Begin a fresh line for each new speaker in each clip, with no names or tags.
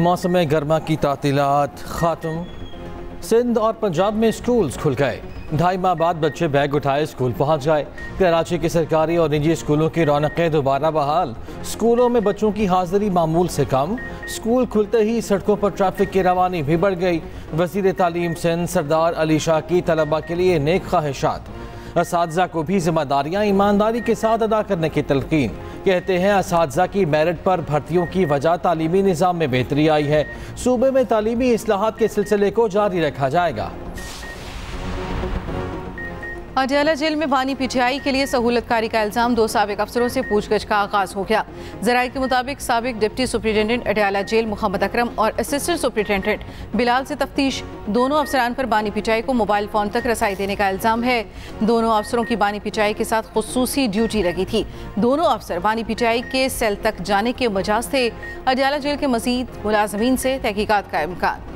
मौसम गर्मा की तातीलात खात्म। सिंध और पंजाब में स्कूल्स खुल गए। 2.5 माह बाद बच्चे बैग उठाए स्कूल पहुंच गए। कराची के सरकारी और निजी स्कूलों की रौनकें दोबारा बहाल। स्कूलों में बच्चों की हाजिरी मामूल से कम। स्कूल खुलते ही सड़कों पर ट्रैफिक की रवानी भी बढ़ गई। वज़ीर तालीम सिंध सरदार अली शाह की तलबा के लिए नेक ख्वाहिशात। असातिज़ा को भी जिम्मेदारियाँ ईमानदारी के साथ अदा करने की तलकीन। कहते हैं असातिज़ा की मेरिट पर भर्तियों की वजह तालीमी निज़ाम में बेहतरी आई है। सूबे में तालीमी इस्लाहात के सिलसिले को जारी रखा जाएगा।
अडयाला जेल में बानी पीटीआई के लिए सहूलतकारी का इल्ज़ाम 2 साबिक अफसरों से पूछगछ का आगाज हो गया। ज़राए के मुताबिक साबिक deputy superintendent Adiala jail Mohammad Akram और असिस्टेंट सुप्रिटेंडेंट बिलाल से तफ्तीश। दोनों अफसरान पर बानी पीटीआई को मोबाइल फ़ोन तक रसाई देने का इल्ज़ाम है। दोनों अफसरों की बानी पीटीआई के साथ खुसूसी ड्यूटी लगी थी। दोनों अफसर बानी पीटीआई के सेल तक जाने के मजाज थे। अडयाला जेल के मज़ीद मुलाजमीन से तहकीकात का इम्कान।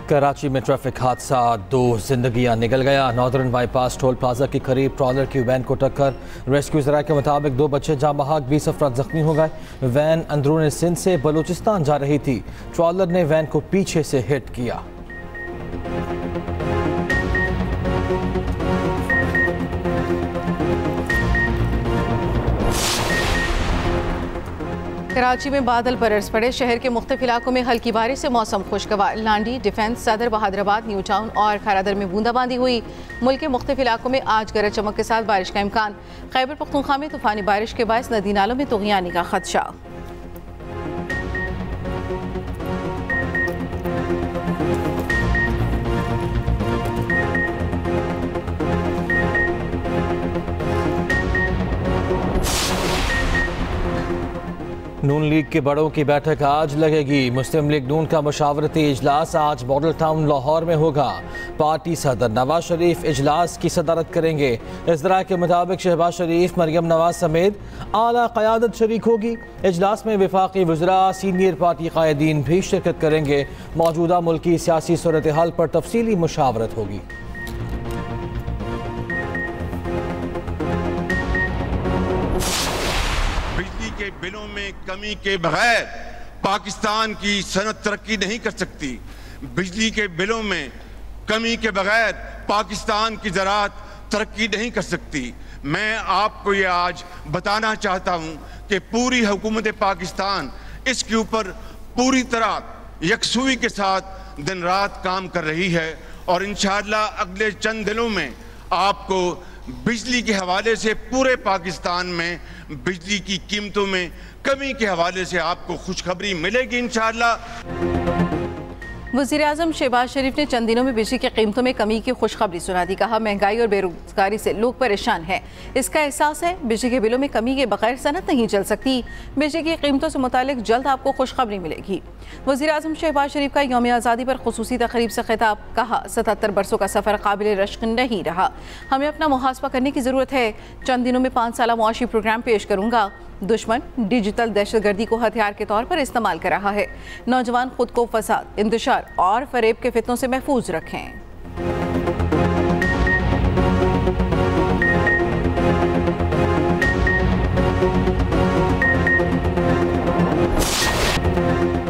कराची में ट्रैफिक हादसा, 2 जिंदगियां निकल गया। नॉर्दर्न बाईपास टोल प्लाजा के करीब ट्रॉलर की वैन को टक्कर। रेस्क्यू ज़राए के मुताबिक 2 बच्चे जाँ बहक, 20 अफराद जख्मी हो गए। वैन अंदरून सिंध से बलूचिस्तान जा रही थी। ट्रॉलर ने वैन को पीछे से हिट किया।
कराची में बादल बरस पड़े। शहर के मुख्तलिफ इलाकों में हल्की बारिश से मौसम खुशगवार। लांडी, डिफेंस, सदर, बहादुराबाद, न्यू टाउन और खैरादर में बूंदाबांदी हुई। मुल्क के मुख्तलिफ इलाकों में आज गरज चमक के साथ बारिश का इम्कान। खैबर पख्तूनख्वा में तूफानी बारिश के बायस नदी नालों में तुग़यानी का खदशा।
नून लीग के बड़ों की बैठक आज लगेगी। मुस्लिम लीग नून का मशावरती इजलास आज मॉडल टाउन लाहौर में होगा। पार्टी सदर नवाज शरीफ इजलास की सदारत करेंगे। इज़राए के मुताबिक शहबाज शरीफ, मरियम नवाज समेत आला क़यादत शरीक होगी। इजलास में वफाकी वज़रा, सीनियर पार्टी कायदीन भी शिरकत करेंगे। मौजूदा मुल्की सियासी सूरत हाल पर तफसीली मुशावरत होगी।
के बिलों में कमी के बगैर पाकिस्तान की सनत तरक्की नहीं कर सकती। बिजली के बिलों में कमी के बगैर पाकिस्तान की ज़राअत तरक्की नहीं कर सकती। मैं आपको ये आज बताना चाहता हूं कि पूरी हुकूमत पाकिस्तान इसके ऊपर पूरी तरह यकसुई के साथ दिन रात काम कर रही है और इंशाअल्लाह अगले चंद दिनों में आपको बिजली के हवाले से पूरे पाकिस्तान में बिजली की कीमतों में कमी के हवाले से आपको खुशखबरी मिलेगी इंशाअल्लाह।
वज़ीर-ए-आज़म शहबाज शरीफ ने चंद दिनों में बिजली की कीमतों में कमी की खुशखबरी सुना दी। कहा, महंगाई और बेरोजगारी से लोग परेशान हैं। इसका एहसास है। बिजली के बिलों में कमी के बगैर सनत नहीं चल सकती। बिजली की कीमतों से मुतालिक जल्द आपको खुशखबरी मिलेगी। वज़ीर-ए-आज़म शहबाज शरीफ का यौम आज़ादी पर खुसूसी तकरीब से खिताब। कहा, 77 बरसों का सफ़र काबिल रश्क नहीं रहा। हमें अपना मुहासबा करने की ज़रूरत है। चंद दिनों में 5 साला मुआशी प्रोग्राम पेश करूँगा। दुश्मन डिजिटल दहशतगर्दी को हथियार के तौर पर इस्तेमाल कर रहा है। नौजवान खुद को फसाद, इंतशार और फरेब के फितनों से महफूज रखें।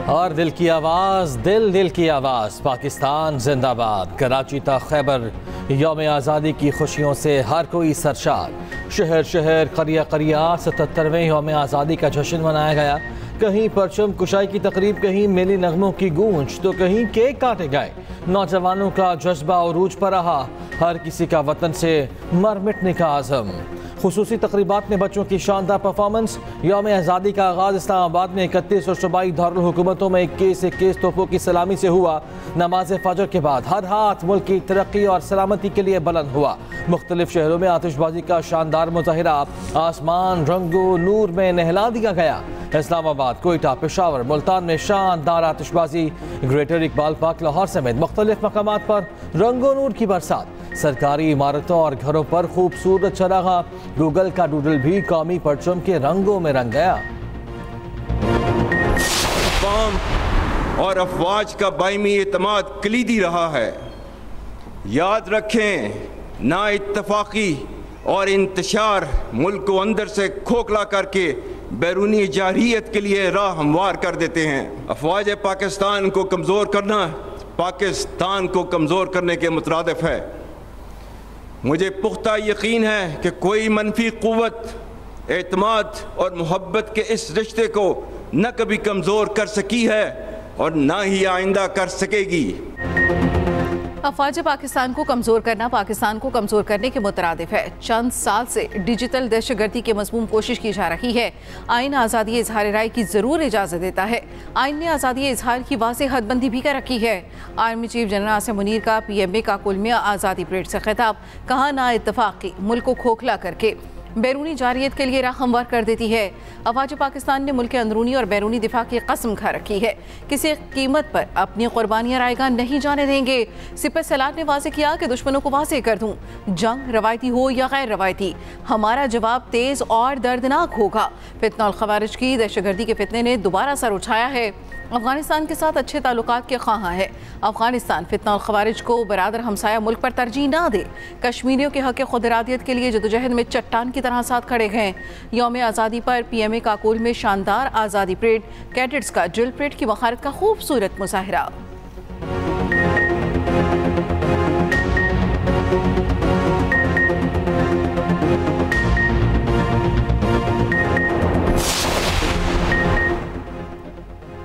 और दिल की आवाज़, दिल की आवाज़, पाकिस्तान जिंदाबाद। कराची ता खैबर, यौम आज़ादी की खुशियों से हर कोई सरशार। शहर शहर, करिया करिया 77वें यौम आज़ादी का जश्न मनाया गया। कहीं परचम कुशाई की तकरीब, कहीं मेली नगमों की गूंज, तो कहीं केक काटे गए। नौजवानों का जज्बा उरूज पर रहा। हर किसी का वतन से मर मिटने का आज़म। खुसूसी तकरीबात में बच्चों की शानदार परफॉर्मेंस। यौम आज़ादी का आगाज़ इस्लामाबाद में 31 और सूबाई दारुल हुकूमतों में 21 तोपों की सलामी से हुआ। नमाज फजर के बाद हर हाथ मुल्क की तरक्की और सलामती के लिए बुलंद हुआ। मुख्तलिफ शहरों में आतिशबाजी का शानदार मुजाहिरा। आसमान रंगो नूर में नहला दिया गया। इस्लामाबाद, कोयटा, पेशावर, मुल्तान में शानदार आतिशबाजी। ग्रेटर इकबाल पार्क लाहौर समेत मुख्तलिफ मकामात पर रंगो नूर की बरसात। सरकारी इमारतों और घरों पर खूबसूरत चरागा। गूगल का डूडल भी कौमी परचम के रंगों में रंग गया।
कौम और अफवाज का बायमी एतमाद कलीदी रहा है। याद रखें, ना इत्तफाकी और इंतशार मुल्क को अंदर से खोखला करके बैरूनी जारहियत के लिए राह हमवार कर देते हैं। अफवाज पाकिस्तान को कमज़ोर करना पाकिस्तान को कमज़ोर करने के मुतरादिफ है। मुझे पुख्ता यकीन है कि कोई मनफी क़ुव्वत एतमाद और मोहब्बत के इस रिश्ते को न कभी कमज़ोर कर सकी है और न ही आइंदा कर सकेगी।
अफवाज पाकिस्तान को कमज़ोर करना पाकिस्तान को कमज़ोर करने के मुतरादिफ है। चंद साल से डिजिटल दहशतगर्दी की मज़मूम कोशिश की जा रही है। आइन आज़ादी इजहार राय की ज़रूर इजाज़त देता है। आइन ने आज़ादी इजहार की वाज़ेह हदबंदी भी कर रखी है। Army chief general Asim Munir का PMA का कुलमिया आज़ादी परेड से खिताब, कहा ना इत्तफाक़ी मुल्क को खोखला करके बैरूनी जारियत के लिए राह हमवार कर देती है। अफवाज पाकिस्तान ने मुल्क के अंदरूनी और बैरूनी दिफा की कसम खा रखी है, किसी कीमत पर अपनी कुर्बानियां रायगा नहीं जाने देंगे। सिपह सलार ने वाज़ेह किया कि दुश्मनों को वाज़ेह कर दूं, जंग रवायती हो या गैर रवायती, हमारा जवाब तेज़ और दर्दनाक होगा। फितना और खवारिज की दहशतगर्दी के फितने ने दोबारा सर उठाया है। अफगानिस्तान के साथ अच्छे ताल्लुकात के ख्वाहां है। अफगानिस्तान फितना और खवारिज को बरादर हमसाया मुल्क पर तरजीह ना दे। कश्मीरियों के हक़ खुदरादियत के लिए जदोजहद में चट्टान की तरह साथ खड़े हैं। यौम आज़ादी पर PMA काकुल में शानदार आज़ादी परेड, कैडेट्स का ड्रिल परेड की महारत का खूबसूरत मुजाहिरा।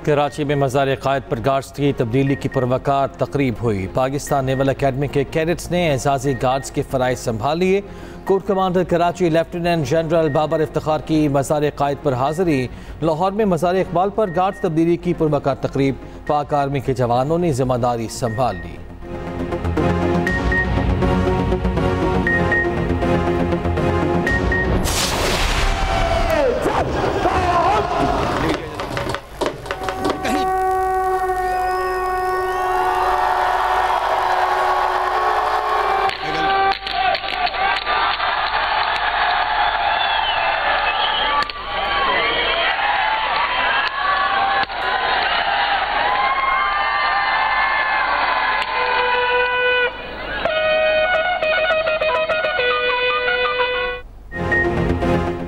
कराची में मज़ार क़ायद पर गार्ड्स की तब्दीली की पुरवकार तकरीब हुई। पाकिस्तान नेवल अकेडमी के कैडेट्स ने एजाज़ी गार्ड्स के फ़राइज़ संभाल लिए। Core commander Karachi lieutenant general Babar Iftikhar की मज़ार क़ायद पर हाज़िरी। लाहौर में मज़ार इकबाल पर गार्ड्स तब्दीली की पुरवकार तकरीब, पाक आर्मी के जवानों ने जिम्मेदारी संभाल ली।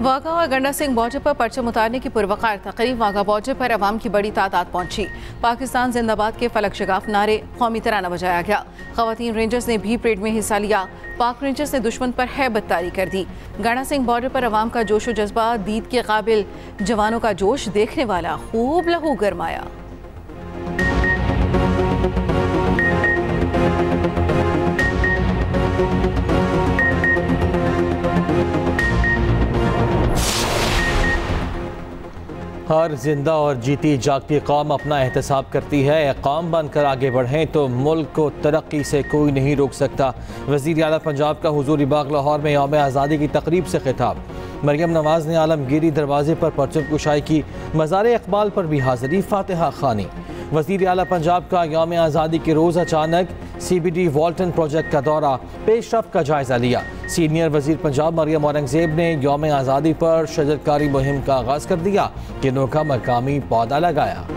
वाघा और गंडा सिंह बॉर्डर पर परचम उतारने की पुरवकार तकरीब। वाघा बॉर्डर पर अवाम की बड़ी तादाद पहुंची। पाकिस्तान जिंदाबाद के फलक शगाफ नारे, कौमी तराना बजाया गया। खवातीन रेंजर्स ने भी परेड में हिस्सा लिया। पाक रेंजर्स ने दुश्मन पर हैबत तारी कर दी। गंडा सिंह बॉर्डर पर अवाम का जोश व जज्बा दीद के काबिल, जवानों का जोश देखने वाला, खूब लहू गरमाया। हर जिंदा और जीती जागती कौम अपना एहतसाब करती है। कौम बनकर आगे बढ़ें तो मुल्क को तरक्की से कोई नहीं रोक सकता। वज़ीर आला पंजाब का हुजूरी बाग लाहौर में यौम आज़ादी की तकरीब से खिताब। मरियम नवाज ने आलमगीरी दरवाजे पर परचम कुशाई की। मज़ार इकबाल पर भी हाज़िरी, फातिहा खानी। वज़ीर आला पंजाब का यौम आज़ादी के रोज़ अचानक CBD वॉल्टन प्रोजेक्ट का दौरा, पेशरफ्त का जायज़ा लिया। सीनियर वज़ीर पंजाब मरियम औरंगज़ेब ने यौम आज़ादी पर शजरकारी मुहिम का आगाज़ कर दिया। किन्नों का मकामी पौधा लगाया।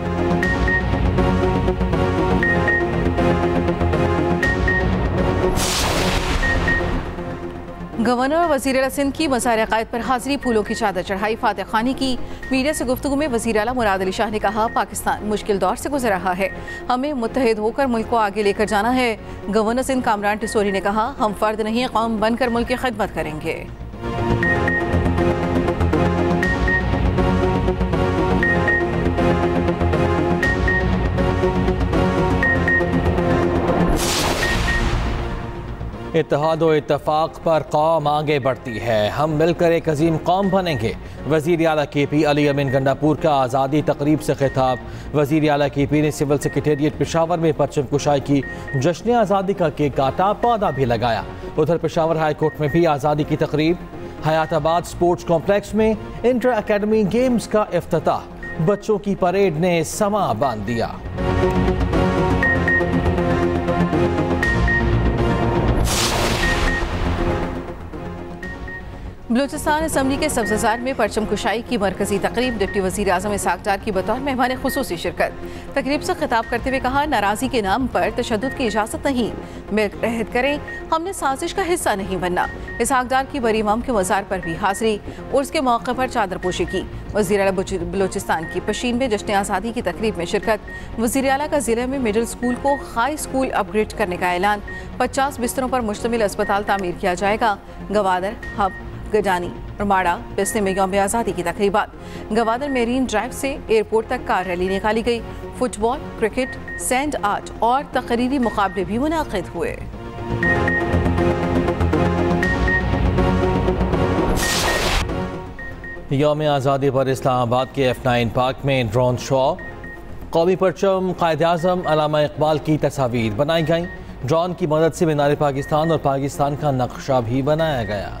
गवर्नर और वज़ीर आला सिंध की मज़ार क़ायद पर हाज़िरी, फूलों की चादर चढ़ाई, फातिहा खानी की। मीडिया से गुफ्तगू में वज़ीर आला मुराद अली शाह ने कहा, पाकिस्तान मुश्किल दौर से गुजर रहा है, हमें मुत्तहिद होकर मुल्क को आगे लेकर जाना है। गवर्नर सिंध कामरान टिसोरी ने कहा, हम फ़र्द नहीं कौम बनकर मुल्क की खिदमत करेंगे।
इत्तेहाद और इत्तफाक पर कौम आगे बढ़ती है, हम मिलकर एक अजीम कौम बनेंगे। वज़ीर आला KP अली अमीन गंडापुर का आज़ादी तकरीब से खिताब। वज़ीर आला KP ने सिविल सेक्रेटेरिएट पेशावर में परचम कुशाई की। जश्न आज़ादी का केक काटा, पौधा भी लगाया। उधर पेशावर हाई कोर्ट में भी आज़ादी की तकरीब। हयाताबाद स्पोर्ट्स कॉम्प्लेक्स में इंटर अकेडमी गेम्स का इफ्तिताह। बच्चों की परेड ने समा बांध दिया।
बलूचिस्तान असम्बली के सब्ज़ार में परचम कुशाई की मरकजी तकरीब, डिप्टी वज़ीर आज़म इसहाक डार की बतौर मेहमान खुसूसी शिरकत। तकरीब से खिताब करते हुए कहा, नाराज़गी के नाम पर तशद्दुद की इजाज़त नहीं, मिलकर करें, हमने साजिश का हिस्सा नहीं बनना। इसहाक डार की बरी इमाम के मज़ार पर भी हाज़री, उर्स के मौके पर चादर पोशी की। वज़ीर आला बलूचिस्तान की पशीन में जश्न आज़ादी की तकरीब में शिरकत। वज़ीर आला का ज़िले में मिडिल स्कूल को हाई स्कूल अपग्रेड करने का ऐलान। 50 बिस्तरों पर मुश्तमिल अस्पताल तामीर किया जाएगा। गवादर, हब, गजानी और माड़ा बिस्ते में यौम आज़ादी की तकरीबात। गवादर मेरीन ड्राइव से एयरपोर्ट तक कार रैली निकाली गई। फुटबॉल, क्रिकेट, सैंड आर्ट और तकरीरी मुकाबले भी मुनाकिद हुए।
यौम आज़ादी पर इस्लामाबाद के F9 पार्क में ड्रोन शो, कौमी परचम, कायद-ए-आज़म, अल्लामा इकबाल की तस्वीर बनाई गई। ड्रोन की मदद से मीनार पाकिस्तान और पाकिस्तान का नक्शा भी बनाया गया।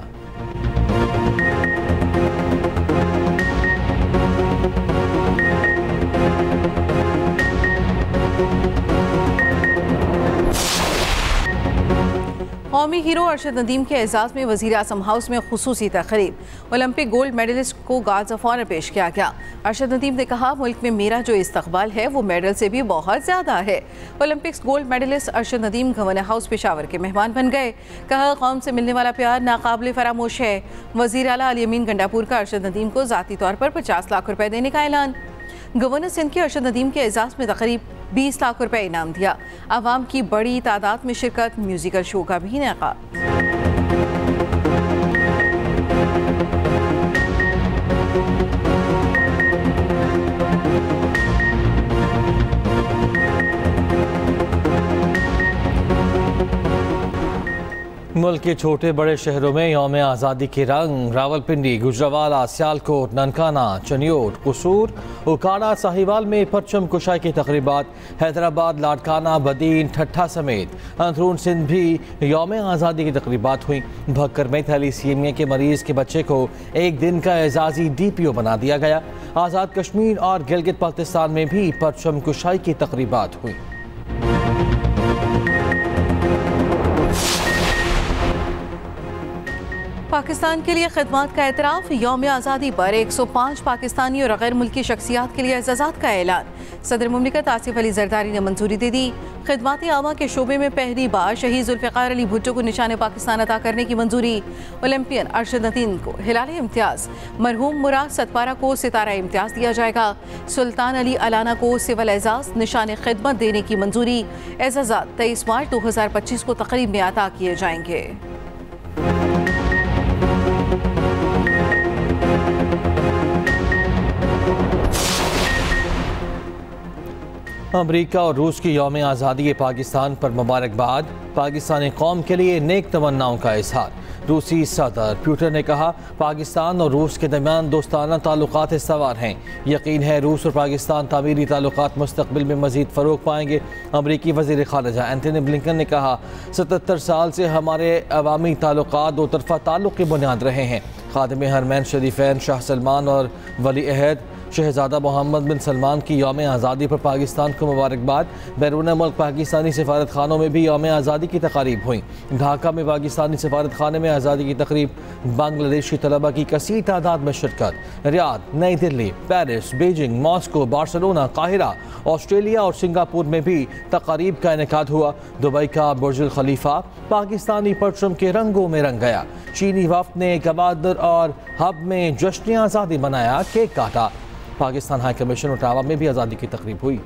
कौमी हीरो अरशद नदीम के एजाज़ में वज़ीर आज़म हाउस में खुसूसी तक़रीब। ओलंपिक गोल्ड मेडलिस्ट को गार्ड्स ऑफ ऑनर पेश किया गया। अरशद नदीम ने कहा, मुल्क में मेरा जो इस्तकबाल है वो मेडल से भी बहुत ज़्यादा है। Olympics gold medallist Arshad Nadeem governor house Peshawar के मेहमान बन गए। कहा, कौम से मिलने वाला प्यार नाकाबिल फरामोश है। वज़ीर आला अली अमीन गंडापुर का अरशद नदीम को ज़ाती तौर पर 50 लाख रुपए देने का ऐलान। गवर्नर सिंध के अरशद नदीम के एजाज़ में तकरीब 20 लाख रुपए इनाम दिया। आवाम की बड़ी तादाद में शिरकत, म्यूजिकल शो का भी इनेकाद।
मुल्क के छोटे बड़े शहरों में यौम आज़ादी के रंग। रावलपिंडी, गुजरावाला, सियालकोट, ननकाना, चनियोट, कसूर, उकाड़ा, साहिवाल में परचम कुशाई की तकरीबात। हैदराबाद, लाड़काना, बदीन, ठट्ठा समेत अंदरून सिंध भी यौम आज़ादी की तकरीबात हुई। भक्कर में थैलीसीमिया के मरीज़ के बच्चे को एक दिन का एजाज़ी DPO बना दिया गया। आज़ाद कश्मीर और गिलगित बाल्टिस्तान में भी परचम कुशाई की तकरीबात हुई।
पाकिस्तान के लिए खिदमत का एतराफ़। यौम आज़ादी पर 105 पाकिस्तानी और गैर मुल्की शख्सियात के लिए एजाज़ात का ऐलान। सदर मुमलिकत आसिफ अली जरदारी ने मंजूरी दे दी। खिदमत आमा के शोबे में पहली बार शहीद जुल्फ़िकार अली भुट्टो को निशान पाकिस्तान अता करने की मंजूरी। ओलंपियन अरशद नदीम को हिलाल इम्तियाज़, मरहूम मुराद सतपारा को सितारा इम्तियाज़ दिया जाएगा। सुल्तान अली अलाना को सिविल एजाज़, निशान खिदमत देने की मंजूरी। एजाज़ात 23 मार्च 2025 को तकरीब में अता किए जाएंगे।
अमरीका और रूस की यौम आज़ादी पाकिस्तान पर मुबारकबाद। पाकिस्तानी कौम के लिए नेक तमन्नाओं का इजहार। रूसी सदर पुतिन ने कहा, पाकिस्तान और रूस के दरमियान दोस्ताना ताल्लुकात इस्तवार हैं। यकीन है रूस और पाकिस्तान तामीरी ताल्लुकात मुस्तक़बिल में मज़ीद फ़रोग़ पाएंगे। अमरीकी वज़ीर ख़ारिजा एंथनी ब्लिंकन ने कहा, 77 साल से हमारे अवामी ताल्लुकात दो तरफ़ा ताल्लुक़ की बुनियाद रहे हैं। ख़ादिम हरमैन शरीफ़ैन शाह सलमान और वली अहद शहजादा मोहम्मद बिन सलमान की यौम आज़ादी पर पाकिस्तान को मुबारकबाद। बैरून मुल्क पाकिस्तानी सफारत खानों में भी यौम आज़ादी की तक़रीब हुई। ढाका में पाकिस्तानी सफारत खाने में आज़ादी की तक़रीब। बांग्लादेशी तलबा की कसीर तादाद में शिरकत। रियाद, नई Delhi, Paris, Beijing, Moscow, Barcelona, Cairo, Australia और सिंगापुर में भी तक़रीब का इनेकाद हुआ। दुबई का बुर्ज खलीफा पाकिस्तानी परचम के रंगों में रंग गया। चीनी वफ़द ने गवादर और हब में जश्न आज़ादी मनाया, केक काटा। पाकिस्तान हाई कमीशन ओटावा में भी आज़ादी की तकरीब हुई।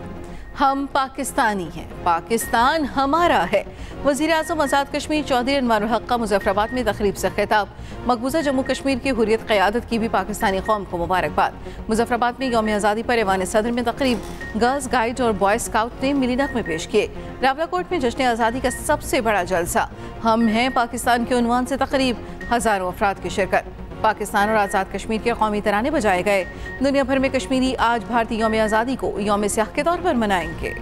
हम पाकिस्तानी हैं, पाकिस्तान हमारा है। वज़ीर आज़म आज़ाद कश्मीर चौधरी अनवारुल हक का मुज़फ़्फ़राबाद में तकरीब से खिताब। मकबूजा जम्मू कश्मीर की हुर्रियत क़यादत की भी पाकिस्तानी कौम को मुबारकबाद। मुज़फ़्फ़राबाद में यौम आज़ादी पर ऐवान सदर में तकरीब। गर्ल्स गाइड और बॉय स्काउट ने मिली नग़मे पेश किए। रावलाकोट में जश्न आज़ादी का सबसे बड़ा जलसा हम हैं पाकिस्तान के उन्वान से तकरीब। हज़ारों अफराद की शिरकत। पाकिस्तान और आज़ाद कश्मीर के कौमी तराने बजाए गए। दुनिया भर में कश्मीरी आज भारतीय यौम आज़ादी को यौम सियाह के तौर पर मनाएंगे।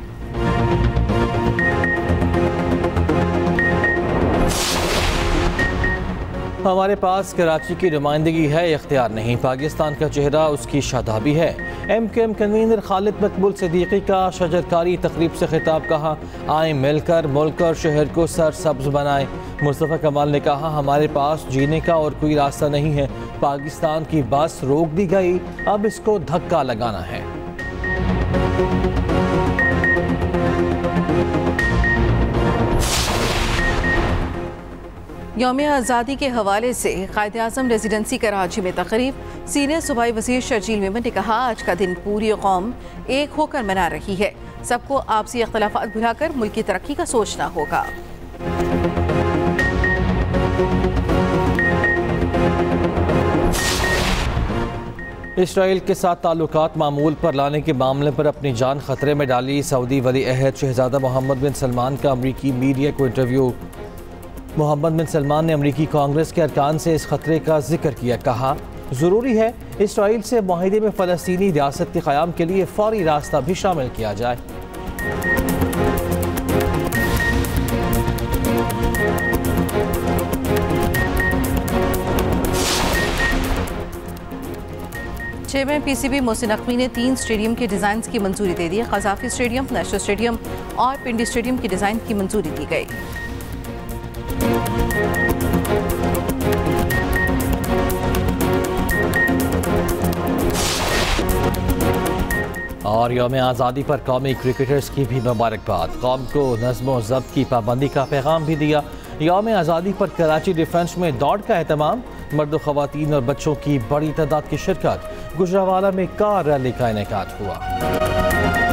हमारे पास कराची की नुमाइंदगी है, इख्तियार नहीं। पाकिस्तान का चेहरा उसकी शादाबी है। MKM कन्वीनर खालिद मकबूल सिद्दीकी का शजरकारी तकरीब से खिताब। कहा, आए मिलकर मुल्क और शहर को सरसब्ज बनाएं। मुस्तफ़ा कमाल ने कहा, हमारे पास जीने का और कोई रास्ता नहीं है। पाकिस्तान की बस रोक दी गई, अब इसको धक्का लगाना है।
यौम आज़ादी के हवाले से कायद-ए-आज़म रेजिडेंसी कराची में तकरीब। सीनियर सूबाई वज़ीर शर्जील मेमन ने कहा, आज का दिन पूरी कौम एक होकर मना रही है। सबको आपसी इख्तिलाफ़ात भुलाकर मुल्क की तरक्की का सोचना होगा।
इसराइल के साथ ताल्लुकात मामूल पर लाने के मामले पर अपनी जान खतरे में डाली सऊदी वली अहद शहजादा मोहम्मद बिन सलमान का अमरीकी मीडिया को इंटरव्यू। मोहम्मद बिन सलमान ने अमरीकी कांग्रेस के अरकान से इस खतरे का जिक्र किया। कहा, ज़रूरी है इसराइल से मुआहिदे में फ़लस्तीनी रियासत के क़याम के लिए फ़ौरी रास्ता भी शामिल किया जाए।
चेयरमैन PCB मोहसिन नकवी ने 3 स्टेडियम के डिज़ाइन की मंजूरी दे दी। क़ज़ाफ़ी स्टेडियम, नेशनल स्टेडियम और पिंडी स्टेडियम की डिज़ाइन की मंजूरी दी गई।
और यौम आज़ादी पर कौमी क्रिकेटर्स की भी मुबारकबाद। कौम को नज़्म व ज़ब्त की पाबंदी का पैगाम भी दिया। यौम आज़ादी पर कराची डिफेंस में दौड़ का एहतमाम। मर्द, ख़वातीन और बच्चों की बड़ी तादाद की शिरकत। गुजरावाला में कार रैली का इनेकाद हुआ।